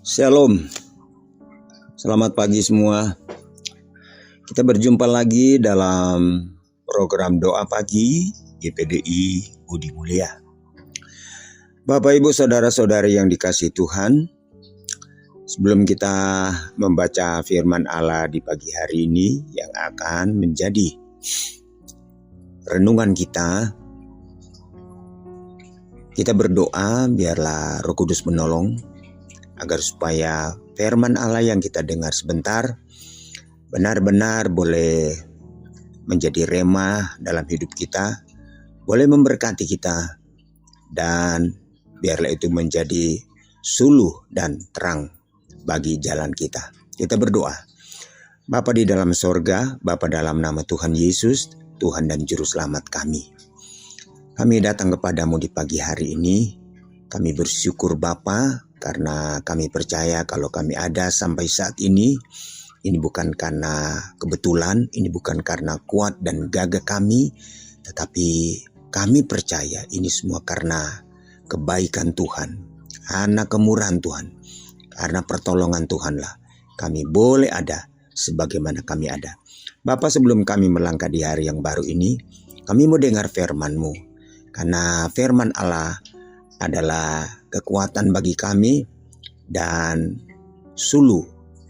Shalom, selamat pagi semua. Kita berjumpa lagi dalam program doa pagi GPDI Budi Mulia. Bapak Ibu Saudara-saudari yang dikasihi Tuhan, sebelum kita membaca firman Allah di pagi hari ini yang akan menjadi renungan kita berdoa biarlah Roh Kudus menolong agar supaya firman Allah yang kita dengar sebentar benar-benar boleh menjadi rema dalam hidup kita, boleh memberkati kita, dan biarlah itu menjadi suluh dan terang bagi jalan kita. Kita berdoa. Bapa di dalam sorga, Bapa dalam nama Tuhan Yesus, Tuhan dan Juru Selamat kami. Kami datang kepadamu di pagi hari ini. Kami bersyukur Bapa, karena kami percaya kalau kami ada sampai saat ini bukan karena kebetulan, ini bukan karena kuat dan gagah kami, tetapi kami percaya ini semua karena kebaikan Tuhan, karena kemurahan Tuhan, karena pertolongan Tuhanlah kami boleh ada sebagaimana kami ada. Bapa, sebelum kami melangkah di hari yang baru ini, kami mau dengar firman-Mu, karena firman Allah adalah kekuatan bagi kami dan suluh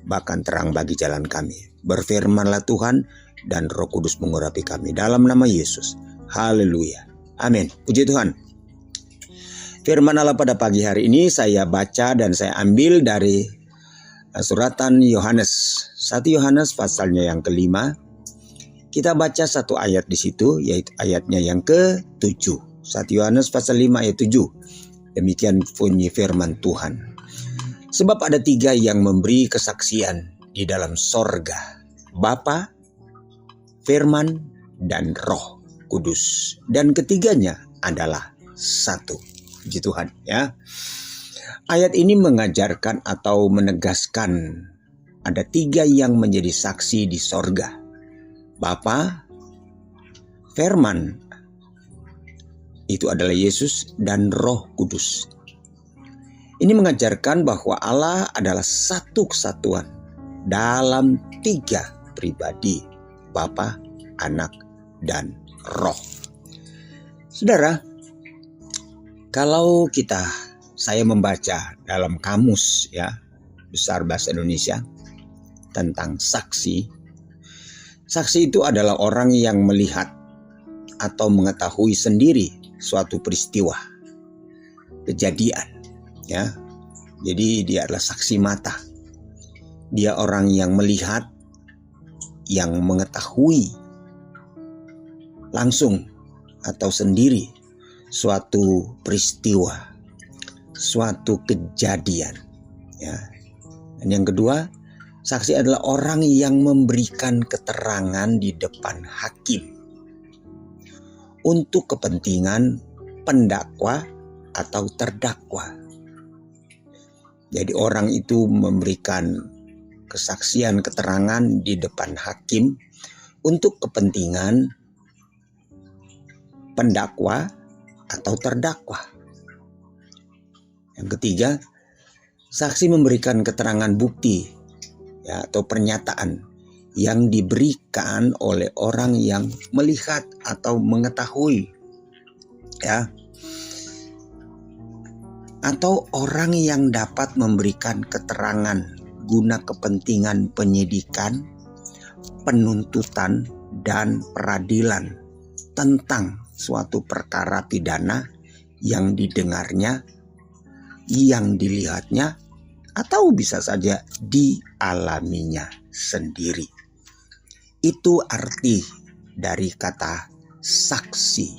bahkan terang bagi jalan kami. Berfirmanlah Tuhan dan Roh Kudus mengurapi kami dalam nama Yesus. Haleluya. Amin. Puji Tuhan. Firman Allah pada pagi hari ini saya baca dan saya ambil dari suratan Yohanes. 1 Yohanes pasalnya yang kelima. Kita baca satu ayat di situ, yaitu ayatnya yang ke-7. 1 Yohanes pasal 5 ayat 7. Demikian bunyi firman Tuhan. Sebab ada 3 yang memberi kesaksian di dalam sorga, Bapa, Firman, dan Roh Kudus. Dan ketiganya adalah satu. Puji Tuhan ya. Ayat ini mengajarkan atau menegaskan ada 3 yang menjadi saksi di sorga. Bapa, Firman, itu adalah Yesus, dan Roh Kudus. Ini mengajarkan bahwa Allah adalah satu kesatuan dalam 3 pribadi, Bapa, Anak, dan Roh. Saudara, kalau saya membaca dalam kamus ya besar bahasa Indonesia tentang saksi. Saksi itu adalah orang yang melihat atau mengetahui sendiri suatu peristiwa, kejadian, ya. Jadi dia adalah saksi mata. Dia orang yang melihat, yang mengetahui langsung atau sendiri suatu peristiwa, suatu kejadian, ya. Dan yang kedua, saksi adalah orang yang memberikan keterangan di depan hakim untuk kepentingan pendakwa atau terdakwa. Jadi orang itu memberikan kesaksian keterangan di depan hakim untuk kepentingan pendakwa atau terdakwa. Yang ketiga, saksi memberikan keterangan bukti ya, atau pernyataan yang diberikan oleh orang yang melihat atau mengetahui, ya, atau orang yang dapat memberikan keterangan guna kepentingan penyidikan, penuntutan, dan peradilan tentang suatu perkara pidana yang didengarnya, yang dilihatnya, atau bisa saja dialaminya sendiri. Itu arti dari kata saksi.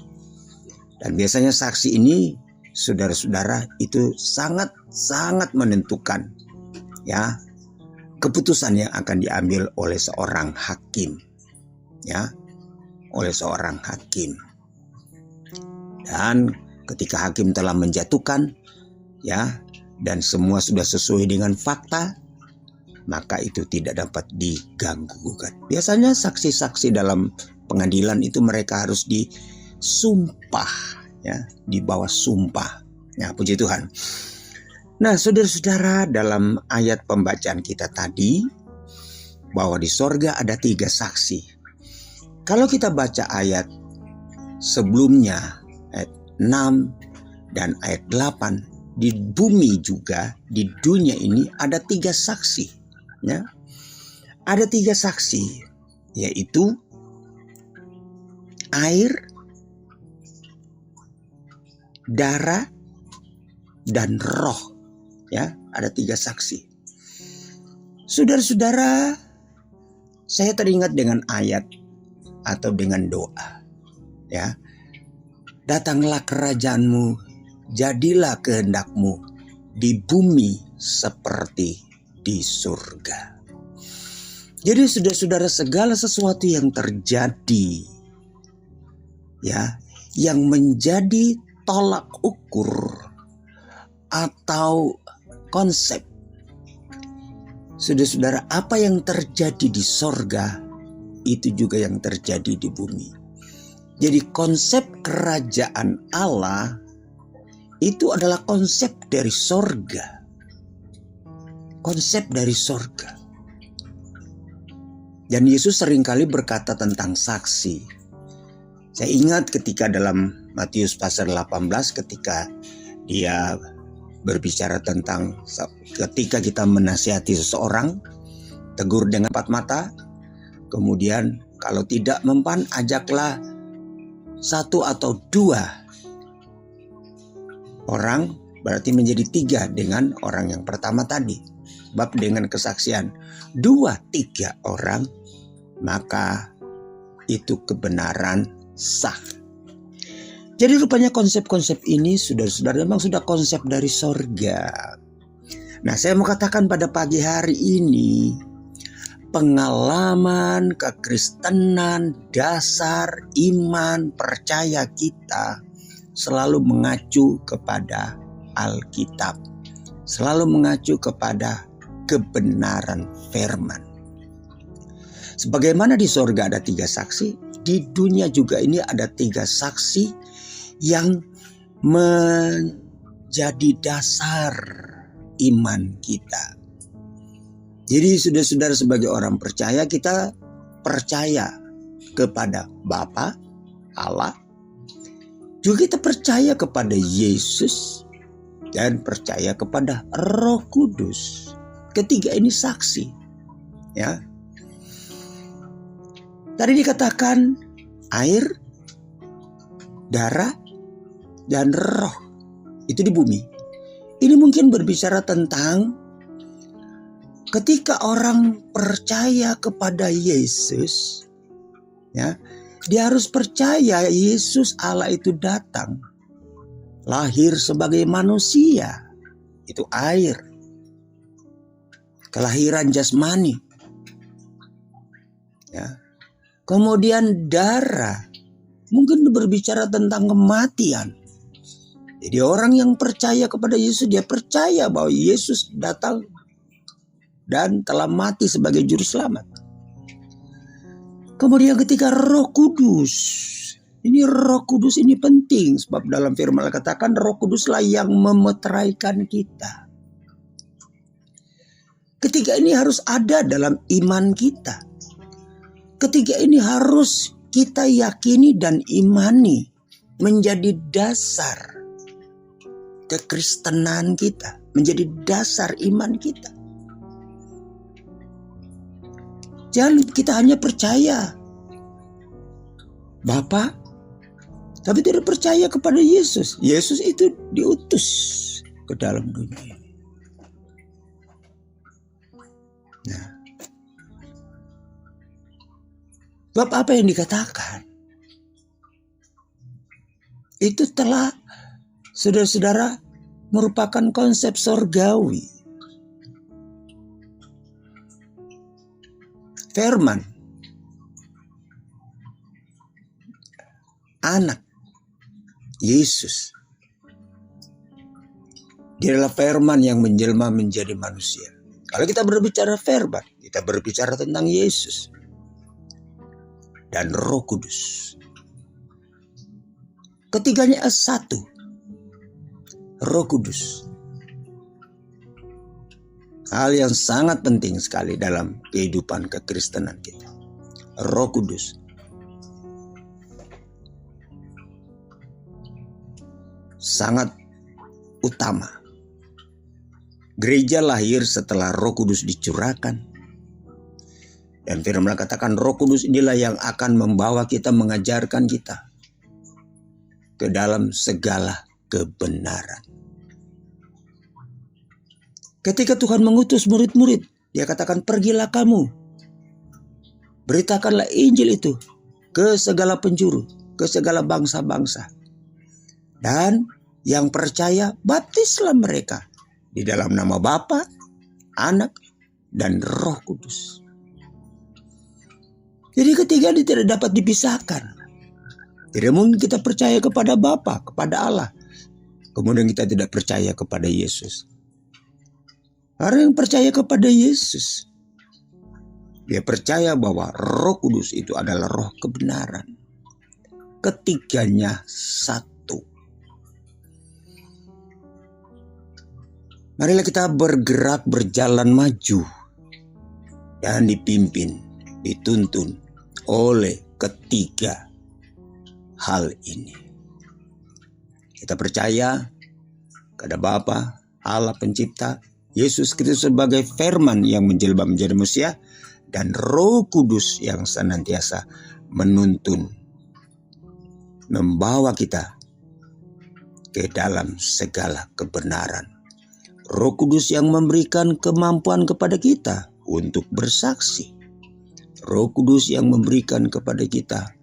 Dan biasanya saksi ini, saudara-saudara, itu sangat menentukan ya keputusan yang akan diambil oleh seorang hakim, ya, oleh seorang hakim. Dan ketika hakim telah menjatuhkan, ya, dan semua sudah sesuai dengan fakta, maka itu tidak dapat diganggu-gugat. Biasanya saksi-saksi dalam pengadilan itu mereka harus disumpah, ya, di bawah sumpah. Ya, puji Tuhan. Nah, saudara-saudara, dalam ayat pembacaan kita tadi, bahwa di sorga ada 3 saksi. Kalau kita baca ayat sebelumnya, ayat 6 dan ayat 8, di bumi juga, di dunia ini ada 3 saksi. Ya. Ada 3 saksi, yaitu air, darah, dan roh. Ya, ada 3 saksi. Saudara-saudara, saya teringat dengan ayat atau dengan doa. Ya, datanglah kerajaanmu, jadilah kehendakmu di bumi seperti di surga. Jadi saudara-saudara, segala sesuatu yang terjadi, ya, yang menjadi tolak ukur atau konsep, saudara-saudara, apa yang terjadi di sorga itu juga yang terjadi di bumi. Jadi konsep kerajaan Allah itu adalah konsep dari sorga. Konsep dari sorga. Dan Yesus seringkali berkata tentang saksi. Saya ingat ketika dalam Matius pasal 18, ketika dia berbicara tentang ketika kita menasihati seseorang, tegur dengan 4 mata, kemudian kalau tidak mempan, ajaklah 1 atau 2 orang, berarti menjadi 3 dengan orang yang pertama tadi. Sebab dengan kesaksian 2-3 orang, maka itu kebenaran sah. Jadi rupanya konsep-konsep ini saudara-saudara memang sudah konsep dari sorga. Nah, saya mau katakan pada pagi hari ini, pengalaman kekristenan, dasar iman, percaya kita selalu mengacu kepada Alkitab. Selalu mengacu kepada kebenaran firman. Sebagaimana di sorga ada 3 saksi, di dunia juga ini ada 3 saksi yang menjadi dasar iman kita. Jadi saudara-saudara, sebagai orang percaya, kita percaya kepada Bapa, Allah. Juga kita percaya kepada Yesus dan percaya kepada Roh Kudus. Ketiga ini saksi. Ya. Tadi dikatakan air, darah, dan roh itu di bumi. Ini mungkin berbicara tentang ketika orang percaya kepada Yesus, ya, dia harus percaya Yesus Allah itu datang, lahir sebagai manusia, itu air, kelahiran jasmani, ya. Kemudian darah, mungkin berbicara tentang kematian. Jadi orang yang percaya kepada Yesus, dia percaya bahwa Yesus datang dan telah mati sebagai juru selamat. Kemudian ketika Roh Kudus, ini Roh Kudus ini penting, sebab dalam firman Allah katakan Roh Kuduslah yang memeteraikan kita. Ketiga ini harus ada dalam iman kita. Ketiga ini harus kita yakini dan imani menjadi dasar kekristenan kita, menjadi dasar iman kita. Jangan kita hanya percaya Bapa, tapi tidak percaya kepada Yesus. Yesus itu diutus ke dalam dunia. Nah, bab apa yang dikatakan? Itu telah, saudara-saudara, merupakan konsep sorgawi. Firman, anak Yesus, dia adalah firman yang menjelma menjadi manusia. Kalau kita berbicara firman, kita berbicara tentang Yesus dan Roh Kudus. Ketiganya satu, Roh Kudus. Hal yang sangat penting sekali dalam kehidupan kekristenan kita. Roh Kudus. Sangat utama. Gereja lahir setelah Roh Kudus dicurahkan. Dan firman katakan Roh Kudus inilah yang akan membawa kita, mengajarkan kita ke dalam segala kebenaran. Ketika Tuhan mengutus murid-murid, Dia katakan pergilah kamu, beritakanlah Injil itu ke segala penjuru, ke segala bangsa-bangsa. Dan yang percaya, baptislah mereka di dalam nama Bapa, Anak, dan Roh Kudus. Jadi ketiga ini tidak dapat dipisahkan. Tidak mungkin kita percaya kepada Bapa, kepada Allah, kemudian kita tidak percaya kepada Yesus. Orang yang percaya kepada Yesus, dia percaya bahwa Roh Kudus itu adalah roh kebenaran. Ketiganya satu. Marilah kita bergerak, berjalan maju, dan dipimpin, dituntun oleh ketiga hal ini. Kita percaya kepada Bapa, Allah Pencipta, Yesus Kristus sebagai firman yang menjelma menjadi manusia, dan Roh Kudus yang senantiasa menuntun, membawa kita ke dalam segala kebenaran. Roh Kudus yang memberikan kemampuan kepada kita untuk bersaksi. Roh Kudus yang memberikan kepada kita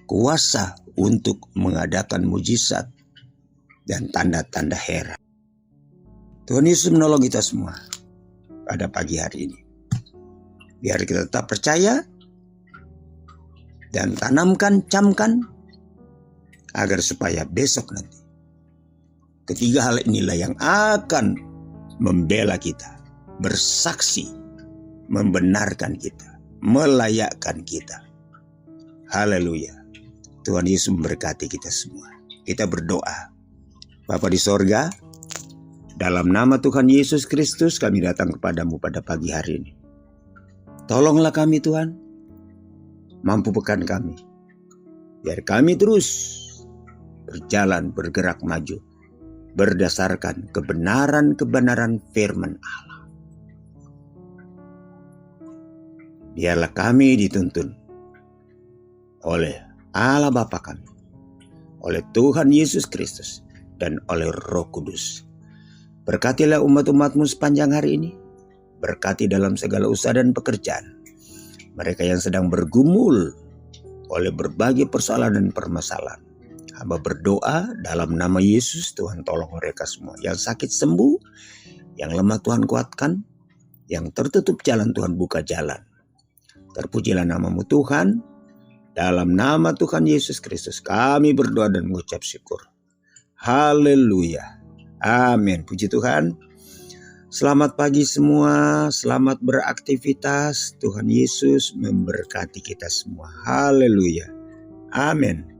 kuasa untuk mengadakan mujizat dan tanda-tanda heran. Tuhan Yesus menolong kita semua pada pagi hari ini. Biar kita tetap percaya dan tanamkan, camkan, agar supaya besok nanti ketiga hal inilah yang akan membela kita, bersaksi, membenarkan kita, melayakkan kita. Haleluya. Tuhan Yesus memberkati kita semua. Kita berdoa. Bapa di sorga, dalam nama Tuhan Yesus Kristus kami datang kepadamu pada pagi hari ini. Tolonglah kami Tuhan, mampukan kami, biar kami terus berjalan, bergerak maju, berdasarkan kebenaran-kebenaran firman Allah. Biarlah kami dituntun oleh Allah Bapa kami, oleh Tuhan Yesus Kristus, dan oleh Roh Kudus. Berkatilah umat-umatmu sepanjang hari ini. Berkati dalam segala usaha dan pekerjaan. Mereka yang sedang bergumul oleh berbagai persoalan dan permasalahan. Hamba berdoa dalam nama Yesus, Tuhan tolong mereka semua. Yang sakit sembuh, yang lemah Tuhan kuatkan, yang tertutup jalan Tuhan buka jalan. Terpujilah namamu Tuhan. Dalam nama Tuhan Yesus Kristus kami berdoa dan mengucap syukur. Haleluya. Amin. Puji Tuhan. Selamat pagi semua. Selamat beraktivitas. Tuhan Yesus memberkati kita semua. Haleluya. Amin.